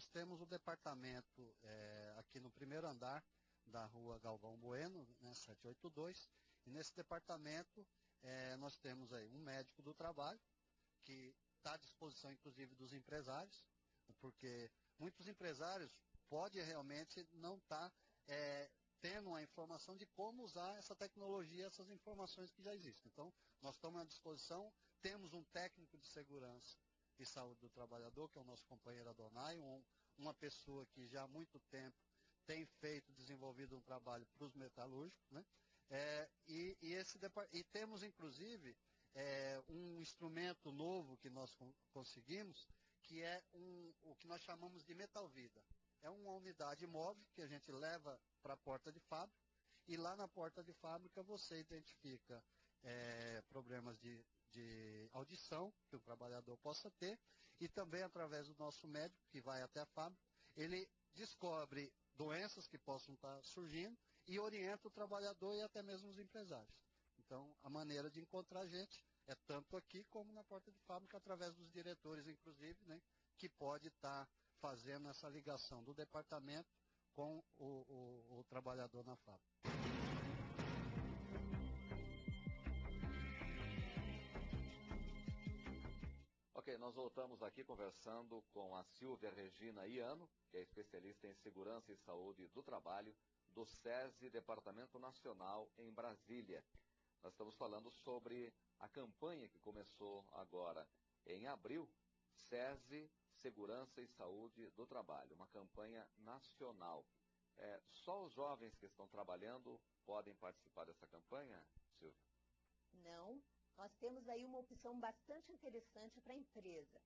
nós temos o departamento aqui no primeiro andar da rua Galvão Bueno, né, 782, e nesse departamento nós temos aí um médico do trabalho, que está à disposição, inclusive, dos empresários, porque muitos empresários podem realmente não estar tendo a informação de como usar essa tecnologia, essas informações que já existem. Então, nós estamos à disposição, temos um técnico de segurança e saúde do trabalhador, que é o nosso companheiro Adonai, uma pessoa que já há muito tempo tem desenvolvido um trabalho para os metalúrgicos, né? E temos, inclusive, um instrumento novo que nós conseguimos, que é o que nós chamamos de Metal Vida. É uma unidade móvel que a gente leva para a porta de fábrica, e lá na porta de fábrica você identifica problemas de audição que o trabalhador possa ter, e também através do nosso médico, que vai até a fábrica, ele descobre doenças que possam estar surgindo e orienta o trabalhador e até mesmo os empresários. Então, a maneira de encontrar a gente é tanto aqui como na porta de fábrica, através dos diretores, inclusive, né, que pode estar fazendo essa ligação do departamento com o trabalhador na fábrica. Ok, nós voltamos aqui conversando com a Silvia Regina Iano, que é especialista em segurança e saúde do trabalho do SESI, Departamento Nacional em Brasília. Nós estamos falando sobre a campanha que começou agora em abril, SESI, Segurança e Saúde do Trabalho, uma campanha nacional. Só os jovens que estão trabalhando podem participar dessa campanha, Silvia? Não, nós temos aí uma opção bastante interessante para a empresa.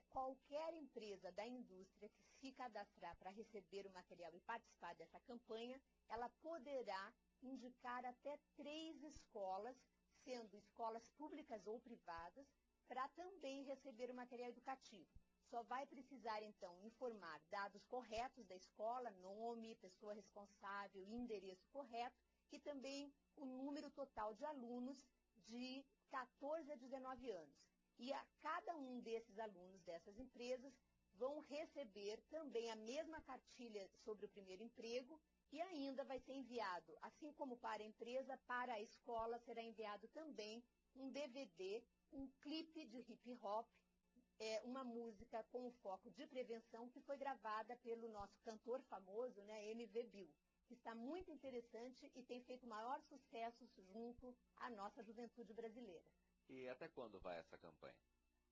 Qualquer empresa da indústria que se cadastrar para receber o material e participar dessa campanha, ela poderá indicar até 3 escolas, sendo escolas públicas ou privadas, para também receber o material educativo. Só vai precisar, então, informar dados corretos da escola, nome, pessoa responsável, endereço correto, e também o número total de alunos de 14 a 19 anos. E a cada um desses alunos dessas empresas vão receber também a mesma cartilha sobre o primeiro emprego, e ainda vai ser enviado, assim como para a empresa, para a escola será enviado também um DVD, um clipe de hip hop, uma música com o foco de prevenção, que foi gravada pelo nosso cantor famoso, né, MV Bill, que está muito interessante e tem feito maior sucesso junto à nossa juventude brasileira. E até quando vai essa campanha?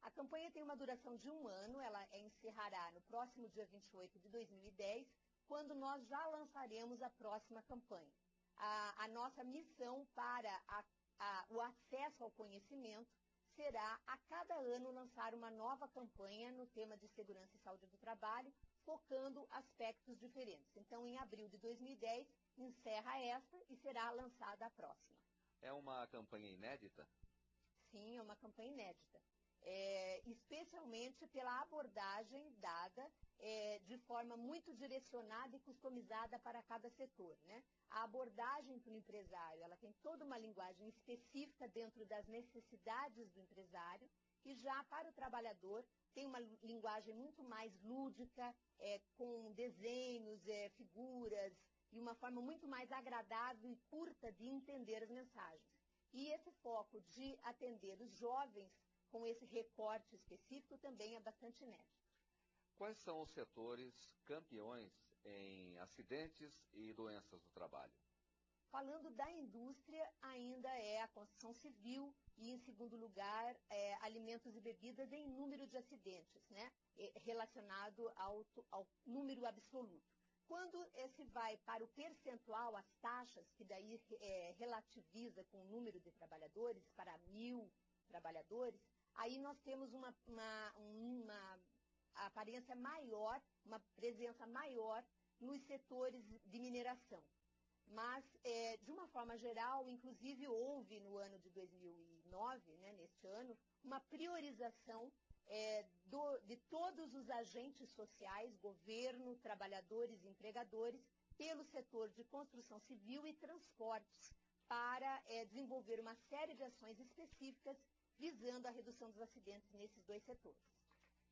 A campanha tem uma duração de 1 ano, ela encerrará no próximo dia 28 de 2010, quando nós já lançaremos a próxima campanha. A nossa missão para o acesso ao conhecimento será, a cada ano, lançar uma nova campanha no tema de segurança e saúde do trabalho, focando aspectos diferentes. Então, em abril de 2010, encerra esta e será lançada a próxima. É uma campanha inédita? Sim, é uma campanha inédita. Especialmente pela abordagem dada de forma muito direcionada e customizada para cada setor, né? A abordagem para o empresário, ela tem toda uma linguagem específica dentro das necessidades do empresário, e já para o trabalhador tem uma linguagem muito mais lúdica, com desenhos, figuras, e uma forma muito mais agradável e curta de entender as mensagens. E esse foco de atender os jovens com esse recorte específico também é bastante inédito. Quais são os setores campeões em acidentes e doenças do trabalho? Falando da indústria, ainda é a construção civil e, em segundo lugar, alimentos e bebidas em número de acidentes, né? Relacionado ao número absoluto. Quando se vai para o percentual, as taxas, que daí relativiza com o número de trabalhadores, para 1.000 trabalhadores, aí nós temos uma aparência maior, uma presença maior nos setores de mineração. Mas, de uma forma geral, inclusive houve no ano de 2009, né, neste ano, uma priorização de todos os agentes sociais, governo, trabalhadores e empregadores, pelo setor de construção civil e transportes, para desenvolver uma série de ações específicas visando a redução dos acidentes nesses 2 setores.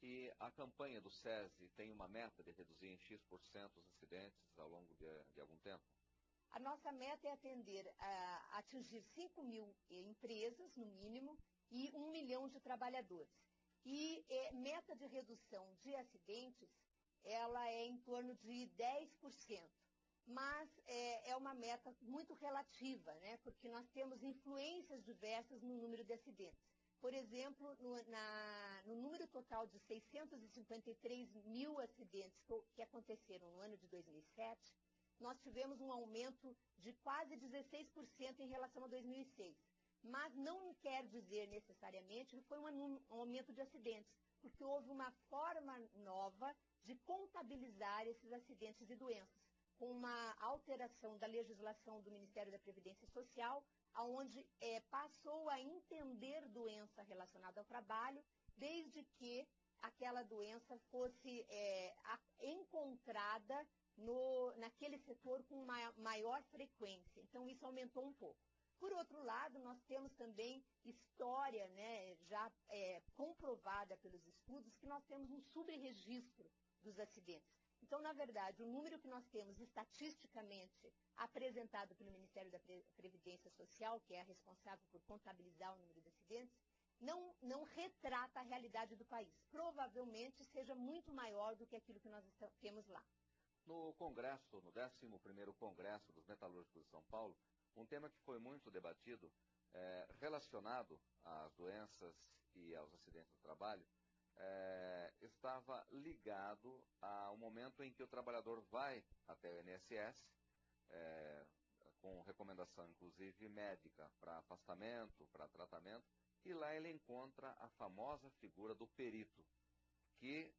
E a campanha do SESI tem uma meta de reduzir em X% os acidentes ao longo de algum tempo? A nossa meta é atingir 5 mil empresas, no mínimo, e 1 milhão de trabalhadores. E meta de redução de acidentes, ela é em torno de 10%. Mas é uma meta muito relativa, né? Porque nós temos influências diversas no número de acidentes. Por exemplo, no número total de 653 mil acidentes que aconteceram no ano de 2007, nós tivemos um aumento de quase 16% em relação a 2006. Mas não quer dizer necessariamente que foi um aumento de acidentes, porque houve uma forma nova de contabilizar esses acidentes e doenças, com uma alteração da legislação do Ministério da Previdência Social, onde passou a entender doença relacionada ao trabalho, desde que aquela doença fosse encontrada naquele setor com maior frequência. Então, isso aumentou um pouco. Por outro lado, nós temos também história, né, já comprovada pelos estudos, que nós temos um subregistro dos acidentes. Então, na verdade, o número que nós temos estatisticamente apresentado pelo Ministério da Previdência Social, que é responsável por contabilizar o número de acidentes, não retrata a realidade do país. Provavelmente seja muito maior do que aquilo que nós temos lá. No Congresso, no 11º Congresso dos Metalúrgicos de São Paulo, um tema que foi muito debatido, relacionado às doenças e aos acidentes do trabalho, estava ligado ao momento em que o trabalhador vai até o INSS, com recomendação inclusive médica, para afastamento, para tratamento, e lá ele encontra a famosa figura do perito, que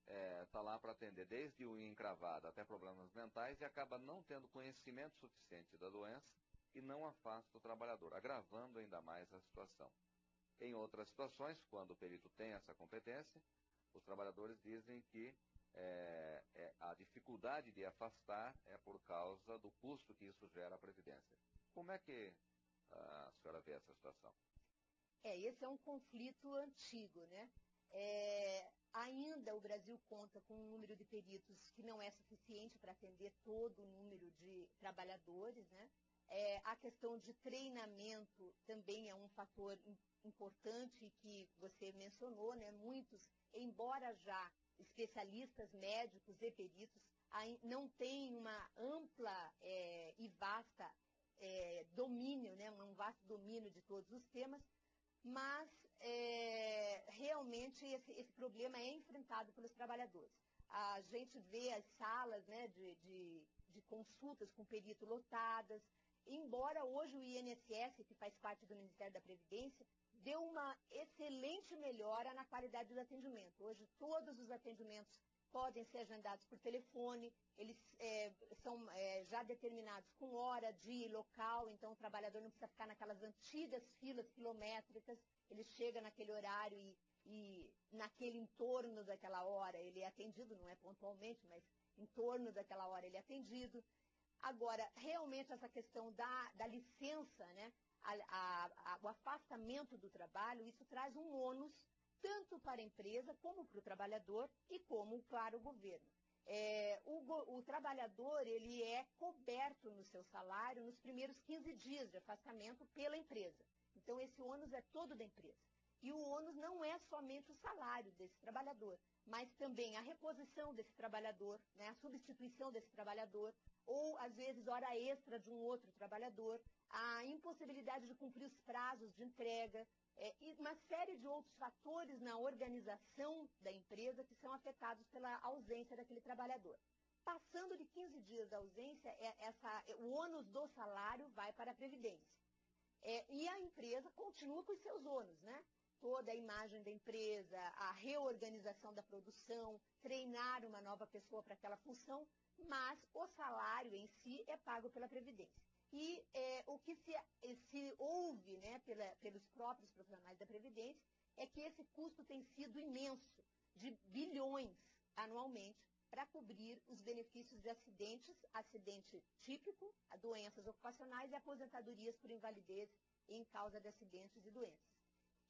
está lá para atender desde o encravado até problemas mentais e acaba não tendo conhecimento suficiente da doença e não afasta o trabalhador, agravando ainda mais a situação. Em outras situações, quando o perito tem essa competência, os trabalhadores dizem que a dificuldade de afastar é por causa do custo que isso gera à Previdência. Como é que a senhora vê essa situação? Esse é um conflito antigo, né? Ainda o Brasil conta com um número de peritos que não é suficiente para atender todo o número de trabalhadores, né? A questão de treinamento também é um fator importante que você mencionou, né? Muitos, embora já especialistas médicos e peritos, não têm uma ampla e vasta domínio, né? Um vasto domínio de todos os temas, mas realmente esse problema é enfrentado pelos trabalhadores. A gente vê as salas, né, de consultas com perito lotadas, embora hoje o INSS, que faz parte do Ministério da Previdência, deu uma excelente melhora na qualidade do atendimento. Hoje todos os atendimentos podem ser agendados por telefone, eles são já determinados com hora, dia e local, então o trabalhador não precisa ficar naquelas antigas filas quilométricas, ele chega naquele horário e naquele entorno daquela hora ele é atendido, não é pontualmente, mas em torno daquela hora ele é atendido. Agora, realmente essa questão da licença, né, o afastamento do trabalho, isso traz um ônus tanto para a empresa, como para o trabalhador e como para o governo. O trabalhador, ele é coberto no seu salário nos primeiros 15 dias de afastamento pela empresa. Então, esse ônus é todo da empresa. E o ônus não é somente o salário desse trabalhador, mas também a reposição desse trabalhador, né, a substituição desse trabalhador, ou, às vezes, hora extra de um outro trabalhador, a impossibilidade de cumprir os prazos de entrega, e uma série de outros fatores na organização da empresa que são afetados pela ausência daquele trabalhador. Passando de 15 dias da ausência, o ônus do salário vai para a Previdência. E a empresa continua com os seus ônus, né? Toda a imagem da empresa, a reorganização da produção, treinar uma nova pessoa para aquela função, mas o salário em si é pago pela Previdência. E o que se ouve, né, pelos próprios profissionais da Previdência é que esse custo tem sido imenso, de bilhões anualmente, para cobrir os benefícios de acidente típico, doenças ocupacionais e aposentadorias por invalidez em causa de acidentes e doenças.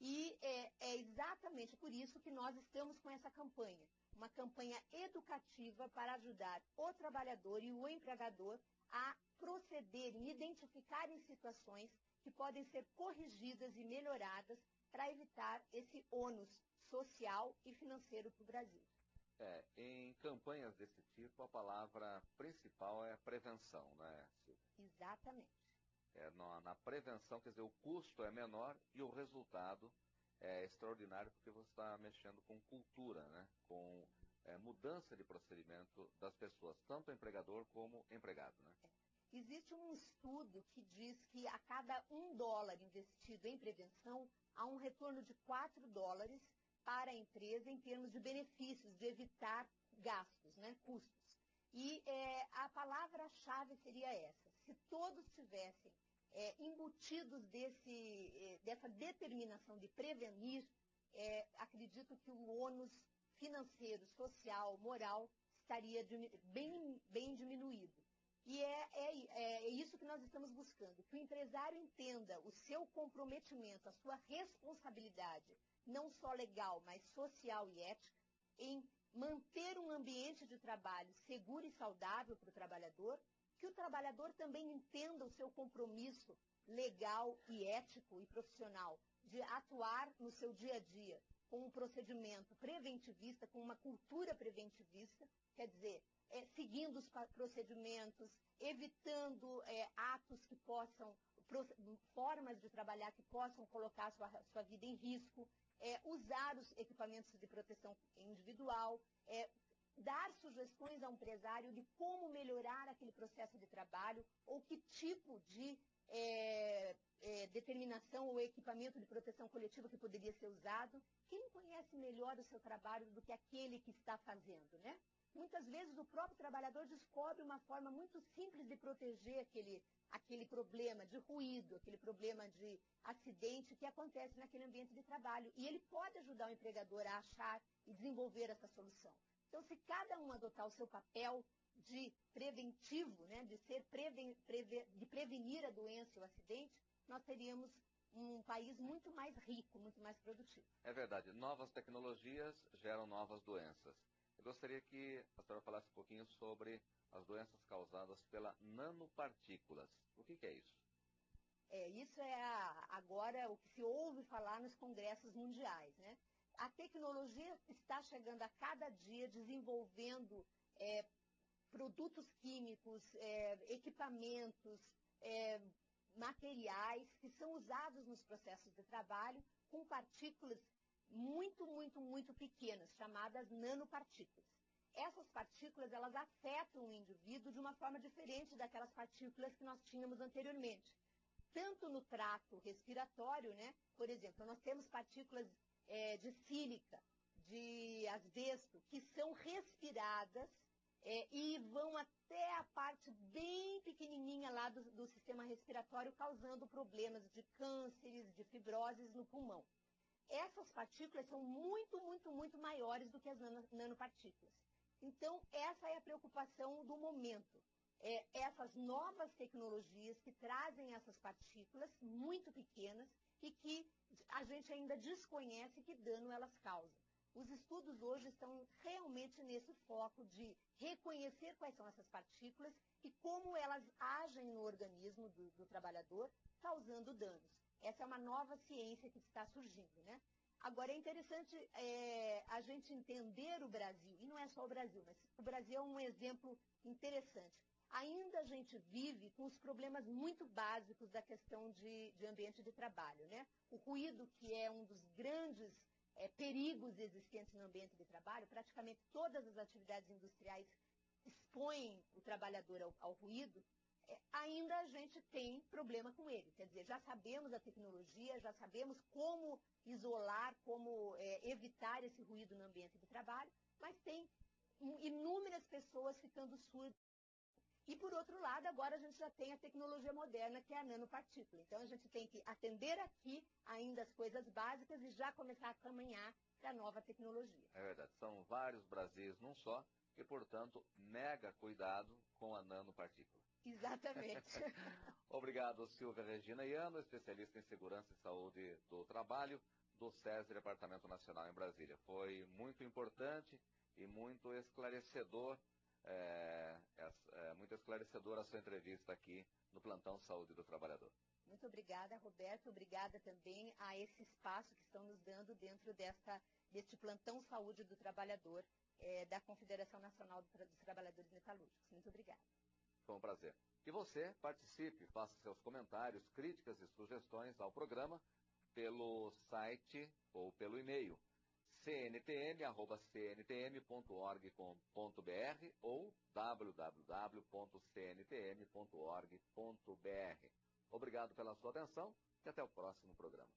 E é exatamente por isso que nós estamos com essa campanha. Uma campanha educativa para ajudar o trabalhador e o empregador a procederem, identificarem situações que podem ser corrigidas e melhoradas para evitar esse ônus social e financeiro para o Brasil. Em campanhas desse tipo, a palavra principal é prevenção, né, Silvia? Exatamente. Na prevenção, quer dizer, o custo é menor e o resultado é extraordinário, porque você está mexendo com cultura, né? Com mudança de procedimento das pessoas, tanto empregador como empregado, né? Existe um estudo que diz que a cada $1 investido em prevenção, há um retorno de $4 para a empresa em termos de benefícios, de evitar gastos, né, custos. E a palavra-chave seria essa. Se todos tivessem embutidos dessa determinação de prevenir, acredito que o ônus financeiro, social, moral estaria bem diminuído. E é isso que nós estamos buscando, que o empresário entenda o seu comprometimento, a sua responsabilidade, não só legal, mas social e ética, em manter um ambiente de trabalho seguro e saudável para o trabalhador, que o trabalhador também entenda o seu compromisso legal e ético e profissional de atuar no seu dia a dia com um procedimento preventivista, com uma cultura preventivista, quer dizer, seguindo os procedimentos, evitando atos que possam, formas de trabalhar que possam colocar a sua vida em risco, usar os equipamentos de proteção individual, dar sugestões ao empresário de como melhorar aquele processo de trabalho ou que tipo de determinação ou equipamento de proteção coletiva que poderia ser usado. Quem conhece melhor o seu trabalho do que aquele que está fazendo, né? Muitas vezes o próprio trabalhador descobre uma forma muito simples de proteger aquele problema de ruído, aquele problema de acidente que acontece naquele ambiente de trabalho. E ele pode ajudar o empregador a achar e desenvolver essa solução. Então, se cada um adotar o seu papel de preventivo, né, de prevenir a doença e o acidente, nós teríamos um país muito mais rico, muito mais produtivo. É verdade. Novas tecnologias geram novas doenças. Eu gostaria que a senhora falasse um pouquinho sobre as doenças causadas pela nanopartículas. O que é isso? Isso agora o que se ouve falar nos congressos mundiais, né? A tecnologia está chegando a cada dia desenvolvendo produtos químicos, equipamentos, materiais que são usados nos processos de trabalho com partículas muito, muito, muito pequenas, chamadas nanopartículas. Essas partículas, elas afetam o indivíduo de uma forma diferente daquelas partículas que nós tínhamos anteriormente. Tanto no trato respiratório, né? Por exemplo, nós temos partículas de sílica, de asbesto, que são respiradas e vão até a parte bem pequenininha lá do sistema respiratório, causando problemas de cânceres, de fibroses no pulmão. Essas partículas são muito, muito, muito maiores do que as nanopartículas. Então, essa é a preocupação do momento. Essas novas tecnologias que trazem essas partículas muito pequenas e que a gente ainda desconhece que dano elas causam. Os estudos hoje estão realmente nesse foco de reconhecer quais são essas partículas e como elas agem no organismo do trabalhador, causando danos. Essa é uma nova ciência que está surgindo, né? Agora, é interessante a gente entender o Brasil, e não é só o Brasil, mas o Brasil é um exemplo interessante. Ainda a gente vive com os problemas muito básicos da questão de ambiente de trabalho, né? O ruído, que é um dos grandes perigos existentes no ambiente de trabalho, praticamente todas as atividades industriais expõem o trabalhador ao ruído, ainda a gente tem problema com ele. Quer dizer, já sabemos a tecnologia, já sabemos como isolar, como evitar esse ruído no ambiente de trabalho, mas tem inúmeras pessoas ficando surdas. E, por outro lado, agora a gente já tem a tecnologia moderna, que é a nanopartícula. Então, a gente tem que atender aqui ainda as coisas básicas e já começar a caminhar para a nova tecnologia. É verdade. São vários Brasis num só e, portanto, mega cuidado com a nanopartícula. Exatamente. Obrigado, Silvia Regina Iano, especialista em segurança e saúde do trabalho. do SESI Departamento Nacional em Brasília. Foi muito importante e muito esclarecedor, muito esclarecedora a sua entrevista aqui no Plantão Saúde do Trabalhador. Muito obrigada, Roberto. Obrigada também a esse espaço que estão nos dando dentro deste Plantão Saúde do Trabalhador da Confederação Nacional dos Trabalhadores Metalúrgicos. Muito obrigada. Foi um prazer. E você participe, faça seus comentários, críticas e sugestões ao programa pelo site ou pelo e-mail cntm@cntm.org.br ou www.cntm.org.br. Obrigado pela sua atenção e até o próximo programa.